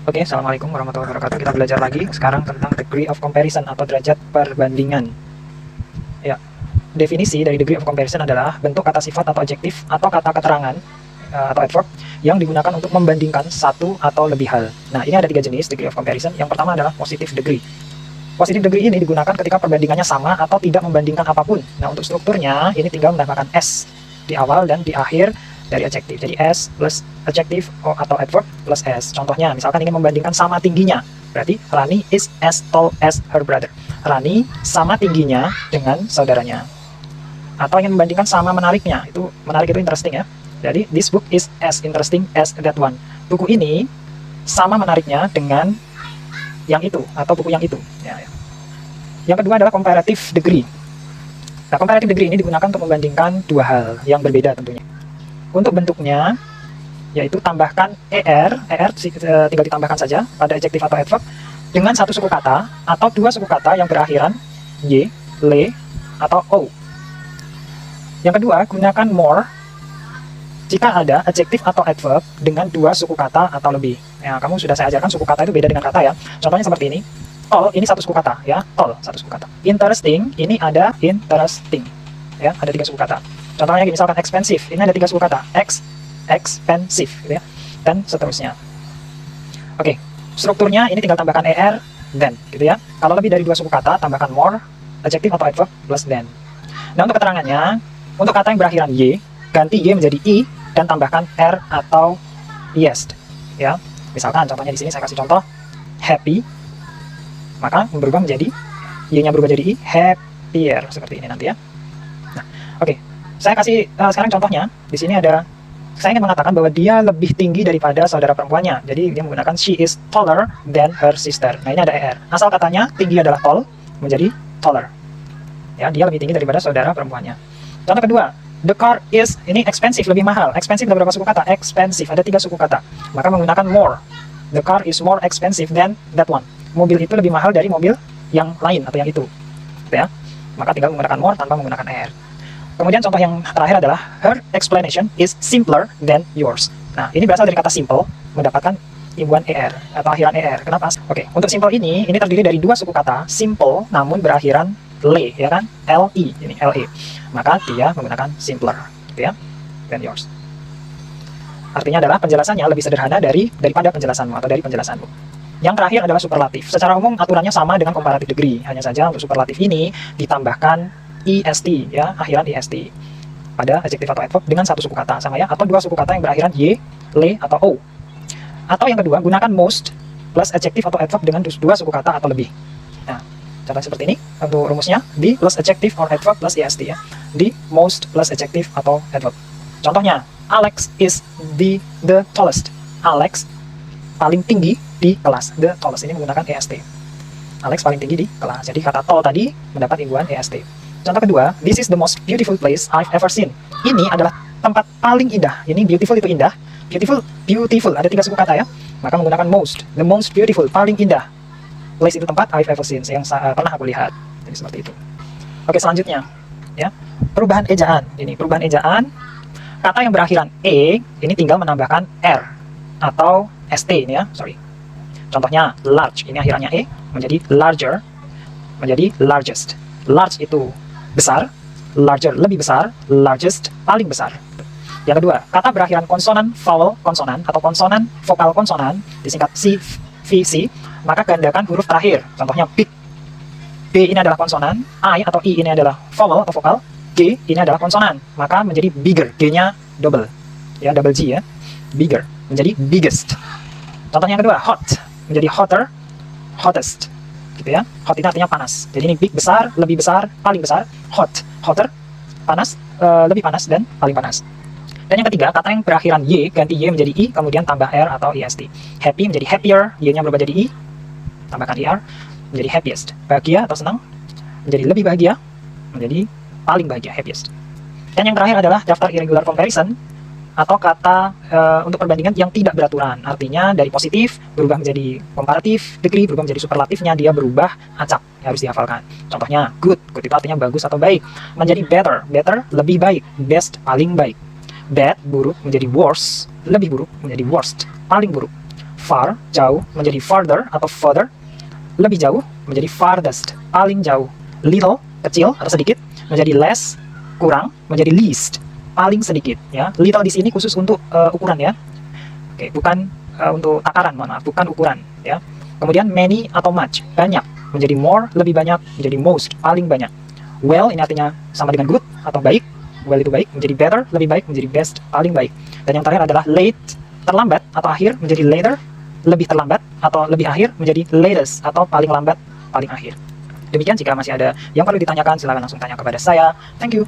Oke, Assalamualaikum warahmatullahi wabarakatuh. Kita belajar lagi sekarang tentang degree of comparison atau derajat perbandingan. Ya, definisi dari degree of comparison adalah bentuk kata sifat atau adjektif atau kata keterangan atau adverb yang digunakan untuk membandingkan satu atau lebih hal. Nah, ini ada 3 jenis degree of comparison. Yang pertama adalah positive degree. Positive degree ini digunakan ketika perbandingannya sama atau tidak membandingkan apapun. Nah, untuk strukturnya ini tinggal menambahkan s di awal dan di akhir dari adjektif. Jadi s plus adjektif atau adverb plus s. Contohnya, misalkan ingin membandingkan sama tingginya. Berarti Rani is as tall as her brother. Rani sama tingginya dengan saudaranya. Atau ingin membandingkan sama menariknya. Itu menarik itu interesting ya. Jadi this book is as interesting as that one. Buku ini sama menariknya dengan yang itu atau buku yang itu. Ya. Yang kedua adalah comparative degree. Nah, comparative degree ini digunakan untuk membandingkan dua hal yang berbeda tentunya. Untuk bentuknya, yaitu tambahkan er tinggal ditambahkan saja pada adjektif atau adverb dengan satu suku kata atau dua suku kata yang berakhiran y, le, atau o. Yang kedua, gunakan more jika ada adjektif atau adverb dengan dua suku kata atau lebih. Ya, kamu sudah saya ajarkan suku kata itu beda dengan kata ya. Contohnya seperti ini. Tall ini satu suku kata ya, tall satu suku kata. Interesting ini ada interesting. Ya, ada 3 suku kata. Contohnya misalkan expensive, ini ada 3 suku kata, expensive, gitu ya, dan seterusnya. Oke, strukturnya ini tinggal tambahkan er, then, gitu ya. Kalau lebih dari 2 suku kata, tambahkan more, adjektif atau adverb plus then. Nah, untuk keterangannya, untuk kata yang berakhiran y, ganti y menjadi i, dan tambahkan er atau est, ya. Misalkan, contohnya di sini saya kasih contoh, happy, maka berubah menjadi, y-nya berubah jadi i, happier, seperti ini nanti ya. Nah, oke. Saya kasih sekarang contohnya. Di sini ada, saya ingin mengatakan bahwa dia lebih tinggi daripada saudara perempuannya. Jadi dia menggunakan she is taller than her sister. Nah, ini ada er. Asal katanya tinggi adalah tall menjadi taller. Ya, dia lebih tinggi daripada saudara perempuannya. Contoh kedua, the car is, ini expensive, lebih mahal. Expensive ada berapa suku kata? Expensive ada 3 suku kata. Maka menggunakan more. The car is more expensive than that one. Mobil itu lebih mahal dari mobil yang lain atau yang itu. Gitu ya. Maka tinggal menggunakan more tanpa menggunakan er. Kemudian contoh yang terakhir adalah her explanation is simpler than yours. Nah, ini berasal dari kata simple, mendapatkan imbuhan er atau akhiran er. Kenapa? Oke, untuk simple ini terdiri dari 2 suku kata, simple namun berakhiran le, ya kan? Li, ini le. Maka dia menggunakan simpler, gitu ya, than yours. Artinya adalah penjelasannya lebih sederhana daripada penjelasanmu atau dari penjelasanmu. Yang terakhir adalah superlatif. Secara umum aturannya sama dengan comparative degree. Hanya saja untuk superlatif ini ditambahkan est ya, akhiran est pada adjektif atau adverb dengan 1 suku kata sama ya, atau 2 suku kata yang berakhiran y, le, atau o. Atau yang kedua, gunakan most plus adjektif atau adverb dengan 2 suku kata atau lebih. Nah, contoh seperti ini untuk rumusnya, the plus adjective or adverb plus est ya, the most plus adjective atau adverb. Contohnya, Alex is the tallest. Alex paling tinggi di kelas. The tallest ini menggunakan est. Alex paling tinggi di kelas. Jadi kata tall tadi mendapat imbuhan est. Contoh kedua, this is the most beautiful place I've ever seen. Ini adalah tempat paling indah. Ini beautiful itu indah. Beautiful. Ada 3 suku kata ya. Maka menggunakan most. The most beautiful, paling indah. Place itu tempat I've ever seen, yang pernah aku lihat. Jadi seperti itu. Oke, selanjutnya. Ya, perubahan ejaan. Ini perubahan ejaan. Kata yang berakhiran e, ini tinggal menambahkan r atau st ini ya. Sorry. Contohnya large. Ini akhirannya e menjadi larger, menjadi largest. Large itu besar, larger lebih besar, largest paling besar. Yang kedua, kata berakhiran konsonan vowel konsonan atau konsonan vokal konsonan disingkat CVC, maka gandakan huruf terakhir. Contohnya big. B ini adalah konsonan, I atau I ini adalah vowel atau vokal, G ini adalah konsonan, maka menjadi bigger. G-nya double. Ya, double G ya. Bigger menjadi biggest. Contohnya yang kedua, hot menjadi hotter, hottest. Gitu ya. Hot itu artinya panas. Jadi ini big besar, lebih besar, paling besar. Hot, hotter, panas, lebih panas dan paling panas. Dan yang ketiga, kata yang berakhiran y ganti y menjadi i, kemudian tambah r atau est. Happy menjadi happier, y-nya berubah jadi i, tambahkan er menjadi happiest. Bahagia atau senang menjadi lebih bahagia, menjadi paling bahagia, happiest. Dan yang terakhir adalah daftar irregular comparison atau kata untuk perbandingan yang tidak beraturan. Artinya dari positif berubah menjadi komparatif, degree berubah menjadi superlatifnya, dia berubah acak, harus dihafalkan. Contohnya good itu artinya bagus atau baik, menjadi better lebih baik, best paling baik. Bad buruk menjadi worse, lebih buruk menjadi worst, paling buruk. far, jauh, menjadi farther atau further, lebih jauh, menjadi farthest, paling jauh. Little, kecil atau sedikit, menjadi less, kurang, menjadi least, paling sedikit. Ya, little di sini khusus untuk ukuran ya. Oke, bukan untuk takaran, mohon maaf, bukan ukuran. Ya. Kemudian many atau much, banyak, menjadi more, lebih banyak, menjadi most, paling banyak. Well ini artinya sama dengan good atau baik. Well itu baik, menjadi better, lebih baik, menjadi best, paling baik. Dan yang terakhir adalah late, terlambat atau akhir, menjadi later, lebih terlambat atau lebih akhir, menjadi latest atau paling lambat, paling akhir. Demikian, jika masih ada yang perlu ditanyakan, silakan langsung tanya kepada saya. Thank you.